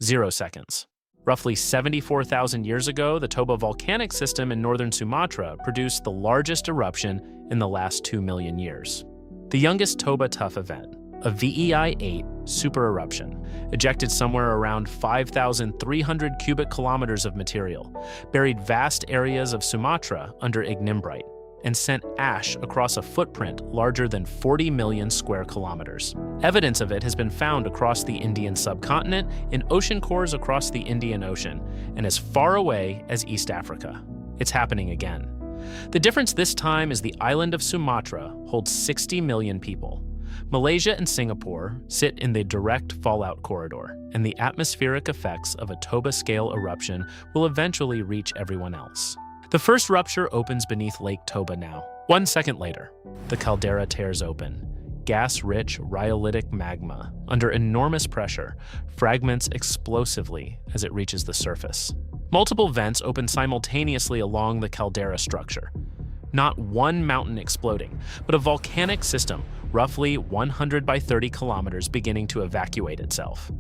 0 seconds. Roughly 74,000 years ago, the Toba volcanic system in northern Sumatra produced the largest eruption in the last 2 million years. The youngest Toba Tuff event, a VEI-8 super-eruption, ejected somewhere around 5,300 cubic kilometers of material, buried vast areas of Sumatra under ignimbrite, and sent ash across a footprint larger than 40 million square kilometers. Evidence of it has been found across the Indian subcontinent, in ocean cores across the Indian Ocean, and as far away as East Africa. It's happening again. The difference this time is the island of Sumatra holds 60 million people. Malaysia and Singapore sit in the direct fallout corridor, and the atmospheric effects of a Toba-scale eruption will eventually reach everyone else. The first rupture opens beneath Lake Toba now. 1 second later, the caldera tears open. Gas-rich rhyolitic magma, under enormous pressure, fragments explosively as it reaches the surface. Multiple vents open simultaneously along the caldera structure. Not one mountain exploding, but a volcanic system, roughly 100 by 30 kilometers, beginning to evacuate itself.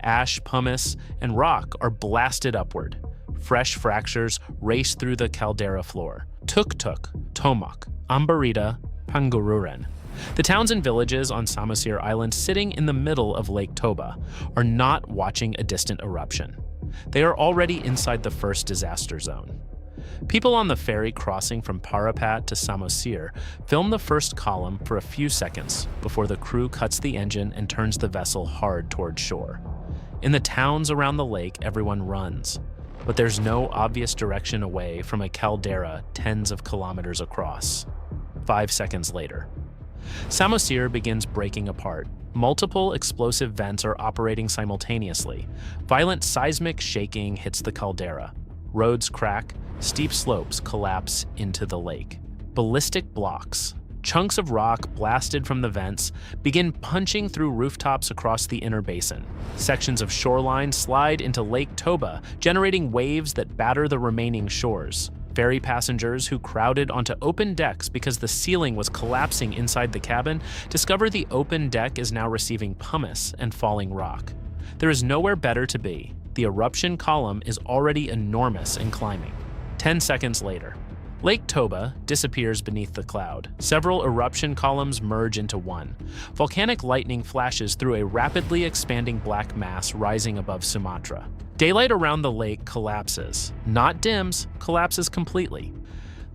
Ash, pumice, and rock are blasted upward. Fresh fractures race through the caldera floor. Tuk-Tuk, Tomak, Ambarita, Pangururan. The towns and villages on Samosir Island, sitting in the middle of Lake Toba, are not watching a distant eruption. They are already inside the first disaster zone. People on the ferry crossing from Parapat to Samosir film the first column for a few seconds before the crew cuts the engine and turns the vessel hard toward shore. In the towns around the lake, everyone runs, but there's no obvious direction away from a caldera tens of kilometers across. 5 seconds later, Samosir begins breaking apart. Multiple explosive vents are operating simultaneously. Violent seismic shaking hits the caldera. Roads crack, steep slopes collapse into the lake. Ballistic blocks, chunks of rock blasted from the vents, begin punching through rooftops across the inner basin. Sections of shoreline slide into Lake Toba, generating waves that batter the remaining shores. Ferry passengers who crowded onto open decks because the ceiling was collapsing inside the cabin discover the open deck is now receiving pumice and falling rock. There is nowhere better to be. The eruption column is already enormous and climbing. 10 seconds later, Lake Toba disappears beneath the cloud. Several eruption columns merge into one. Volcanic lightning flashes through a rapidly expanding black mass rising above Sumatra. Daylight around the lake collapses. Not dims, collapses completely.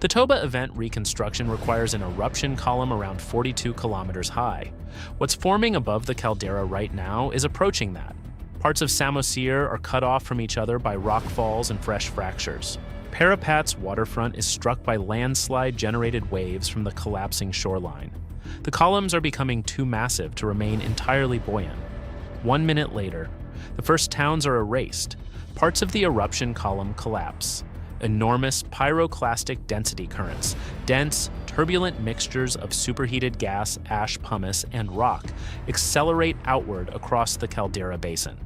The Toba event reconstruction requires an eruption column around 42 kilometers high. What's forming above the caldera right now is approaching that. Parts of Samosir are cut off from each other by rock falls and fresh fractures. Parapat's waterfront is struck by landslide-generated waves from the collapsing shoreline. The columns are becoming too massive to remain entirely buoyant. 1 minute later, the first towns are erased. Parts of the eruption column collapse. Enormous pyroclastic density currents, dense, turbulent mixtures of superheated gas, ash, pumice, and rock, accelerate outward across the caldera basin.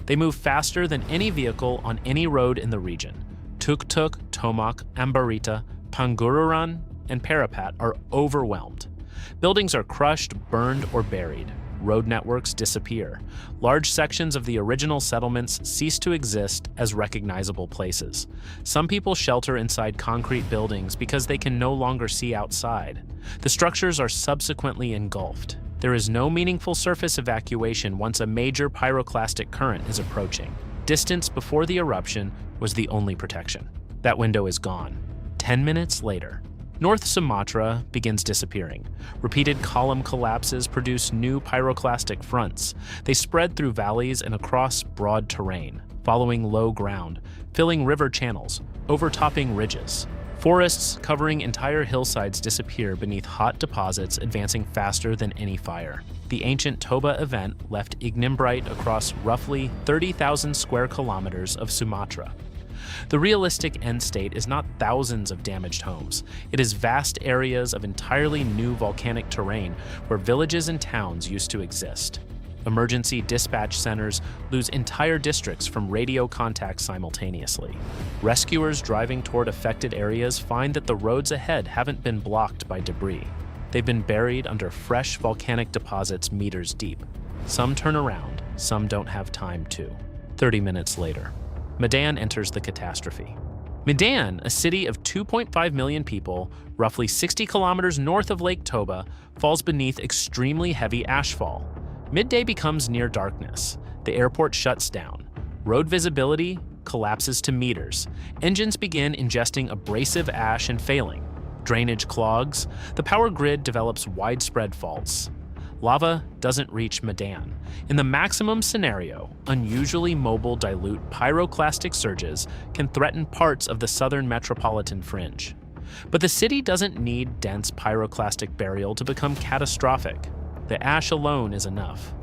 They move faster than any vehicle on any road in the region. Tuk-Tuk, Tomak, Ambarita, Pangururan, and Parapat are overwhelmed. Buildings are crushed, burned, or buried. Road networks disappear. Large sections of the original settlements cease to exist as recognizable places. Some people shelter inside concrete buildings because they can no longer see outside. The structures are subsequently engulfed. There is no meaningful surface evacuation once a major pyroclastic current is approaching. Distance before the eruption was the only protection. That window is gone. 10 minutes later, North Sumatra begins disappearing. Repeated column collapses produce new pyroclastic fronts. They spread through valleys and across broad terrain, following low ground, filling river channels, overtopping ridges. Forests covering entire hillsides disappear beneath hot deposits, advancing faster than any fire. The ancient Toba event left ignimbrite across roughly 30,000 square kilometers of Sumatra. The realistic end state is not thousands of damaged homes. It is vast areas of entirely new volcanic terrain where villages and towns used to exist. Emergency dispatch centers lose entire districts from radio contact simultaneously. Rescuers driving toward affected areas find that the roads ahead haven't been blocked by debris. They've been buried under fresh volcanic deposits meters deep. Some turn around, some don't have time to. 30 minutes later, Medan enters the catastrophe. Medan, a city of 2.5 million people, roughly 60 kilometers north of Lake Toba, falls beneath extremely heavy ashfall. Midday becomes near darkness. The airport shuts down. Road visibility collapses to meters. Engines begin ingesting abrasive ash and failing. Drainage clogs. The power grid develops widespread faults. Lava doesn't reach Medan. In the maximum scenario, unusually mobile dilute pyroclastic surges can threaten parts of the southern metropolitan fringe. But the city doesn't need dense pyroclastic burial to become catastrophic. The ash alone is enough.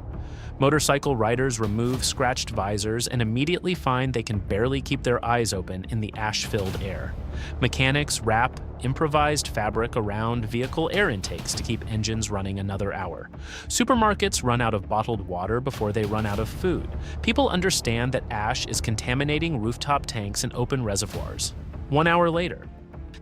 Motorcycle riders remove scratched visors and immediately find they can barely keep their eyes open in the ash-filled air. Mechanics wrap improvised fabric around vehicle air intakes to keep engines running another hour. Supermarkets run out of bottled water before they run out of food. People understand that ash is contaminating rooftop tanks and open reservoirs. 1 hour later,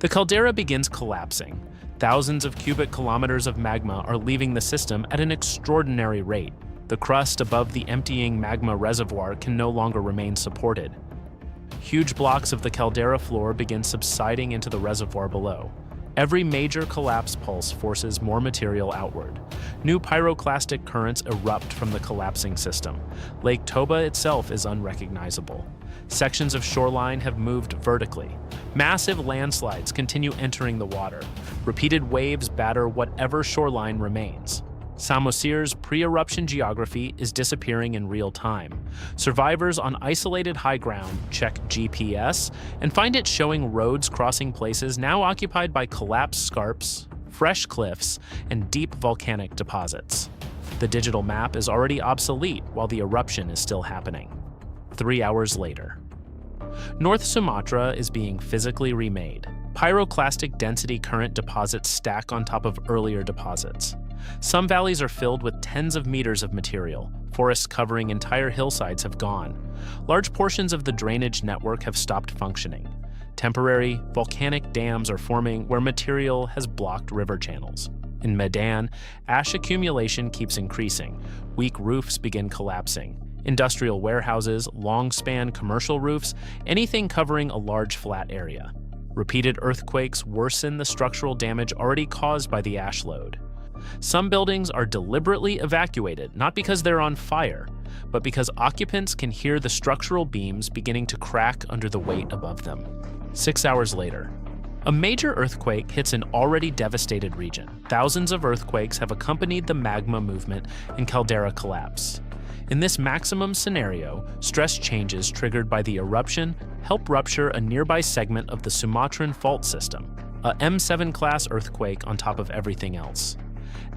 the caldera begins collapsing. Thousands of cubic kilometers of magma are leaving the system at an extraordinary rate. The crust above the emptying magma reservoir can no longer remain supported. Huge blocks of the caldera floor begin subsiding into the reservoir below. Every major collapse pulse forces more material outward. New pyroclastic currents erupt from the collapsing system. Lake Toba itself is unrecognizable. Sections of shoreline have moved vertically. Massive landslides continue entering the water. Repeated waves batter whatever shoreline remains. Samosur's pre-eruption geography is disappearing in real time. Survivors on isolated high ground check GPS and find it showing roads crossing places now occupied by collapsed scarps, fresh cliffs, and deep volcanic deposits. The digital map is already obsolete while the eruption is still happening. 3 hours later, North Sumatra is being physically remade. Pyroclastic density current deposits stack on top of earlier deposits. Some valleys are filled with tens of meters of material. Forests covering entire hillsides have gone. Large portions of the drainage network have stopped functioning. Temporary volcanic dams are forming where material has blocked river channels. In Medan, ash accumulation keeps increasing. Weak roofs begin collapsing. Industrial warehouses, long-span commercial roofs, anything covering a large flat area. Repeated earthquakes worsen the structural damage already caused by the ash load. Some buildings are deliberately evacuated, not because they're on fire, but because occupants can hear the structural beams beginning to crack under the weight above them. 6 hours later, a major earthquake hits an already devastated region. Thousands of earthquakes have accompanied the magma movement and caldera collapse. In this maximum scenario, stress changes triggered by the eruption help rupture a nearby segment of the Sumatran fault system, a M7 class earthquake on top of everything else.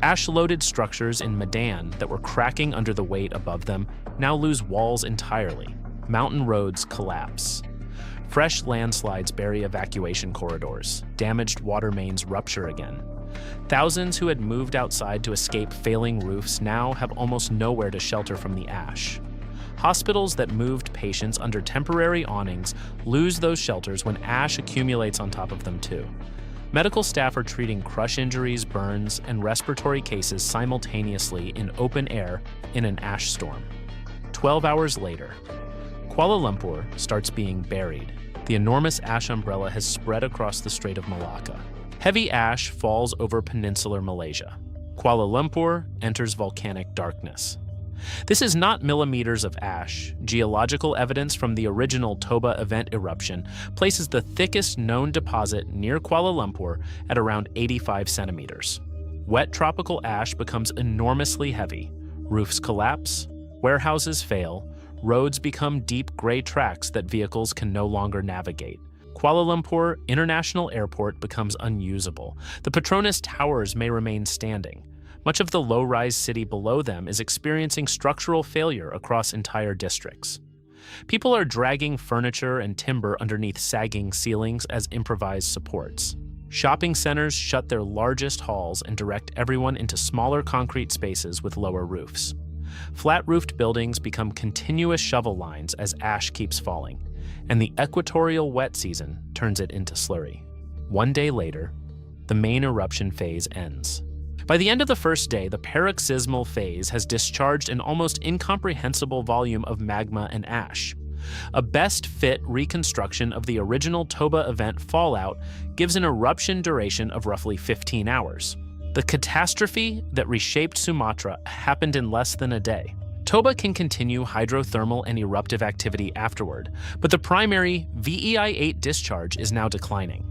Ash-loaded structures in Medan that were cracking under the weight above them now lose walls entirely. Mountain roads collapse. Fresh landslides bury evacuation corridors. Damaged water mains rupture again. Thousands who had moved outside to escape failing roofs now have almost nowhere to shelter from the ash. Hospitals that moved patients under temporary awnings lose those shelters when ash accumulates on top of them too. Medical staff are treating crush injuries, burns, and respiratory cases simultaneously in open air in an ash storm. 12 hours later, Kuala Lumpur starts being buried. The enormous ash umbrella has spread across the Strait of Malacca. Heavy ash falls over peninsular Malaysia. Kuala Lumpur enters volcanic darkness. This is not millimeters of ash. Geological evidence from the original Toba event eruption places the thickest known deposit near Kuala Lumpur at around 85 centimeters. Wet tropical ash becomes enormously heavy. Roofs collapse, warehouses fail, roads become deep gray tracks that vehicles can no longer navigate. Kuala Lumpur International Airport becomes unusable. The Petronas Towers may remain standing. Much of the low-rise city below them is experiencing structural failure across entire districts. People are dragging furniture and timber underneath sagging ceilings as improvised supports. Shopping centers shut their largest halls and direct everyone into smaller concrete spaces with lower roofs. Flat-roofed buildings become continuous shovel lines as ash keeps falling, and the equatorial wet season turns it into slurry. 1 day later, the main eruption phase ends. By the end of the first day, the paroxysmal phase has discharged an almost incomprehensible volume of magma and ash. A best-fit reconstruction of the original Toba event fallout gives an eruption duration of roughly 15 hours. The catastrophe that reshaped Sumatra happened in less than a day. Toba can continue hydrothermal and eruptive activity afterward, but the primary VEI-8 discharge is now declining.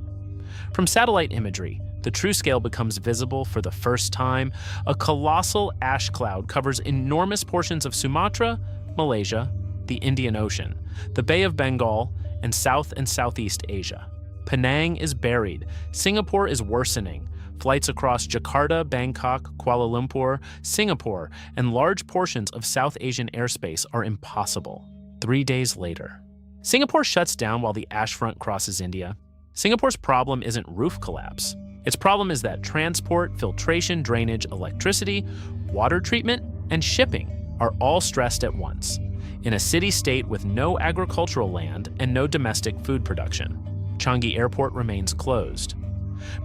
From satellite imagery, the true scale becomes visible for the first time. A colossal ash cloud covers enormous portions of Sumatra, Malaysia, the Indian Ocean, the Bay of Bengal, and South and Southeast Asia. Penang is buried. Singapore is worsening. Flights across Jakarta, Bangkok, Kuala Lumpur, Singapore, and large portions of South Asian airspace are impossible. 3 days later, Singapore shuts down while the ash front crosses India. Singapore's problem isn't roof collapse. Its problem is that transport, filtration, drainage, electricity, water treatment, and shipping are all stressed at once, in a city-state with no agricultural land and no domestic food production. Changi Airport remains closed.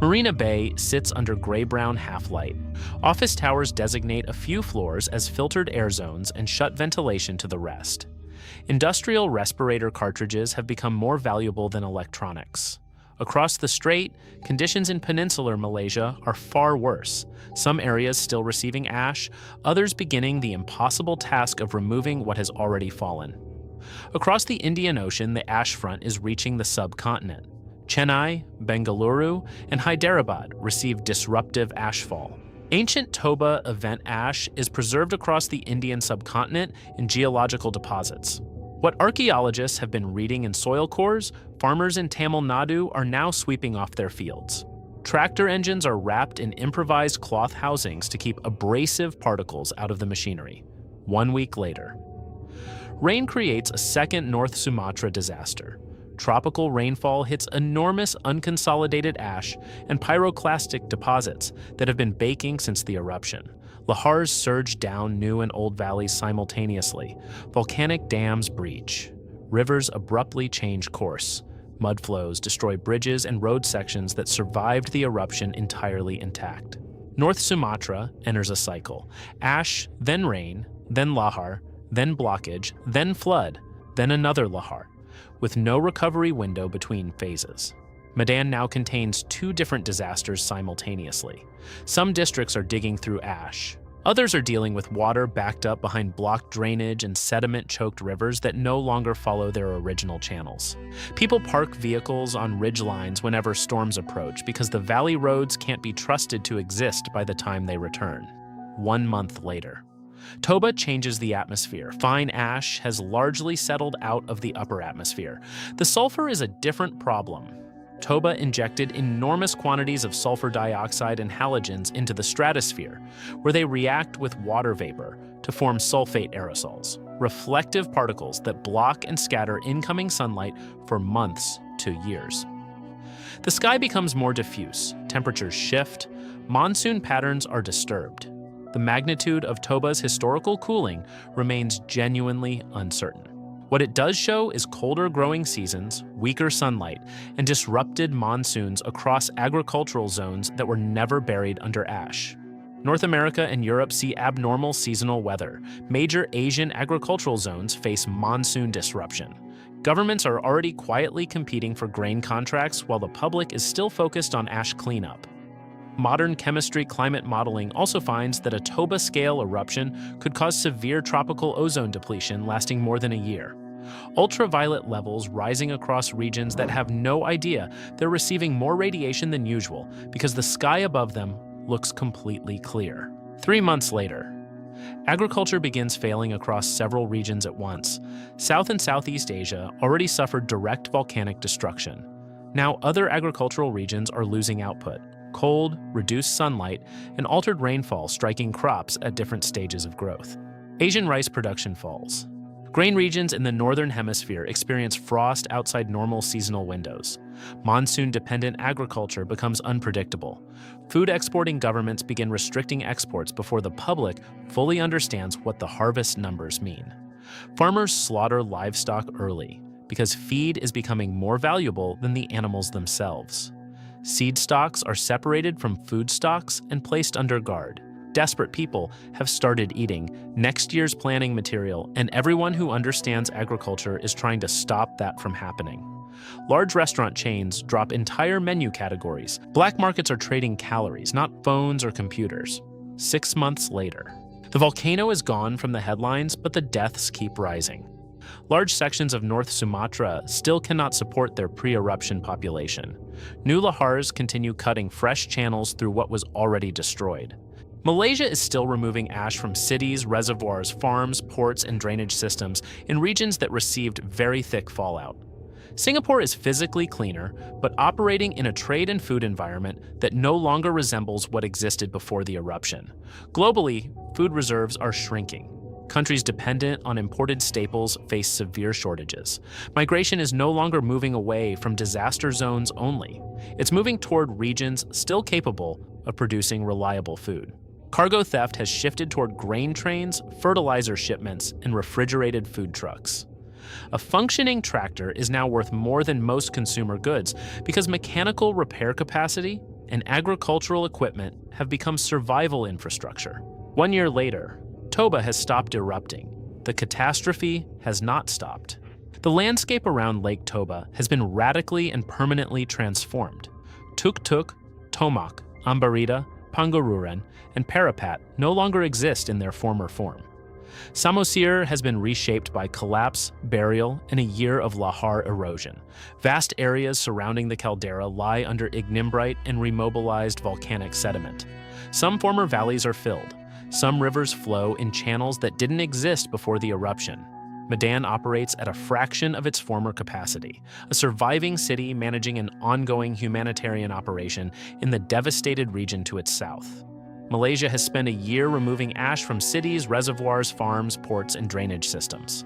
Marina Bay sits under gray-brown half-light. Office towers designate a few floors as filtered air zones and shut ventilation to the rest. Industrial respirator cartridges have become more valuable than electronics. Across the strait, conditions in peninsular Malaysia are far worse, some areas still receiving ash, others beginning the impossible task of removing what has already fallen. Across the Indian Ocean, the ash front is reaching the subcontinent. Chennai, Bengaluru, and Hyderabad receive disruptive ashfall. Ancient Toba event ash is preserved across the Indian subcontinent in geological deposits. What archaeologists have been reading in soil cores, farmers in Tamil Nadu are now sweeping off their fields. Tractor engines are wrapped in improvised cloth housings to keep abrasive particles out of the machinery. 1 week later, rain creates a second North Sumatra disaster. Tropical rainfall hits enormous unconsolidated ash and pyroclastic deposits that have been baking since the eruption. Lahars surge down new and old valleys simultaneously. Volcanic dams breach. Rivers abruptly change course. Mud flows destroy bridges and road sections that survived the eruption entirely intact. North Sumatra enters a cycle. Ash, then rain, then lahar, then blockage, then flood, then another lahar, with no recovery window between phases. Medan now contains 2 different disasters simultaneously. Some districts are digging through ash. Others are dealing with water backed up behind blocked drainage and sediment-choked rivers that no longer follow their original channels. People park vehicles on ridge lines whenever storms approach because the valley roads can't be trusted to exist by the time they return. 1 month later, Toba changes the atmosphere. Fine ash has largely settled out of the upper atmosphere. The sulfur is a different problem. Toba injected enormous quantities of sulfur dioxide and halogens into the stratosphere, where they react with water vapor to form sulfate aerosols, reflective particles that block and scatter incoming sunlight for months to years. The sky becomes more diffuse, temperatures shift, monsoon patterns are disturbed. The magnitude of Toba's historical cooling remains genuinely uncertain. What it does show is colder growing seasons, weaker sunlight, and disrupted monsoons across agricultural zones that were never buried under ash. North America and Europe see abnormal seasonal weather. Major Asian agricultural zones face monsoon disruption. Governments are already quietly competing for grain contracts while the public is still focused on ash cleanup. Modern chemistry climate modeling also finds that a Toba-scale eruption could cause severe tropical ozone depletion lasting more than a year. Ultraviolet levels rising across regions that have no idea they're receiving more radiation than usual because the sky above them looks completely clear. 3 months later, agriculture begins failing across several regions at once. South and Southeast Asia already suffered direct volcanic destruction. Now other agricultural regions are losing output. Cold, reduced sunlight, and altered rainfall striking crops at different stages of growth. Asian rice production falls. Grain regions in the northern hemisphere experience frost outside normal seasonal windows. Monsoon-dependent agriculture becomes unpredictable. Food exporting governments begin restricting exports before the public fully understands what the harvest numbers mean. Farmers slaughter livestock early because feed is becoming more valuable than the animals themselves. Seed stocks are separated from food stocks and placed under guard. Desperate people have started eating next year's planting material, and everyone who understands agriculture is trying to stop that from happening. Large restaurant chains drop entire menu categories. Black markets are trading calories, not phones or computers. 6 months later, the volcano is gone from the headlines, but the deaths keep rising. Large sections of North Sumatra still cannot support their pre-eruption population. New Lahars continue cutting fresh channels through what was already destroyed. Malaysia is still removing ash from cities, reservoirs, farms, ports, and drainage systems in regions that received very thick fallout. Singapore is physically cleaner, but operating in a trade and food environment that no longer resembles what existed before the eruption. Globally, food reserves are shrinking. Countries dependent on imported staples face severe shortages. Migration is no longer moving away from disaster zones only. It's moving toward regions still capable of producing reliable food. Cargo theft has shifted toward grain trains, fertilizer shipments, and refrigerated food trucks. A functioning tractor is now worth more than most consumer goods because mechanical repair capacity and agricultural equipment have become survival infrastructure. 1 year later, Toba has stopped erupting. The catastrophe has not stopped. The landscape around Lake Toba has been radically and permanently transformed. Tuk-tuk, Tomak, Ambarita, Pangaruran, and Parapat no longer exist in their former form. Samosir has been reshaped by collapse, burial, and a year of lahar erosion. Vast areas surrounding the caldera lie under ignimbrite and remobilized volcanic sediment. Some former valleys are filled. Some rivers flow in channels that didn't exist before the eruption. Medan operates at a fraction of its former capacity, a surviving city managing an ongoing humanitarian operation in the devastated region to its south. Malaysia has spent a year removing ash from cities, reservoirs, farms, ports, and drainage systems.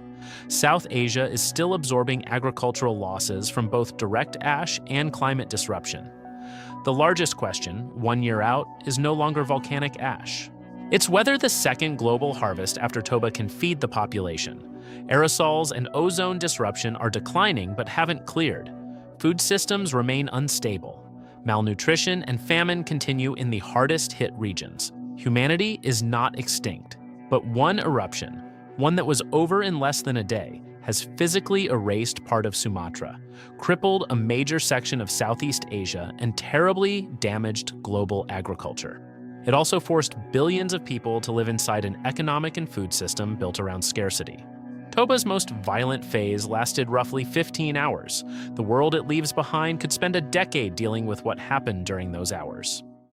South Asia is still absorbing agricultural losses from both direct ash and climate disruption. The largest question, 1 year out, is no longer volcanic ash. It's whether the second global harvest after Toba can feed the population. Aerosols and ozone disruption are declining but haven't cleared. Food systems remain unstable. Malnutrition and famine continue in the hardest-hit regions. Humanity is not extinct, but one eruption, one that was over in less than a day, has physically erased part of Sumatra, crippled a major section of Southeast Asia, and terribly damaged global agriculture. It also forced billions of people to live inside an economic and food system built around scarcity. Toba's most violent phase lasted roughly 15 hours. The world it leaves behind could spend a decade dealing with what happened during those hours.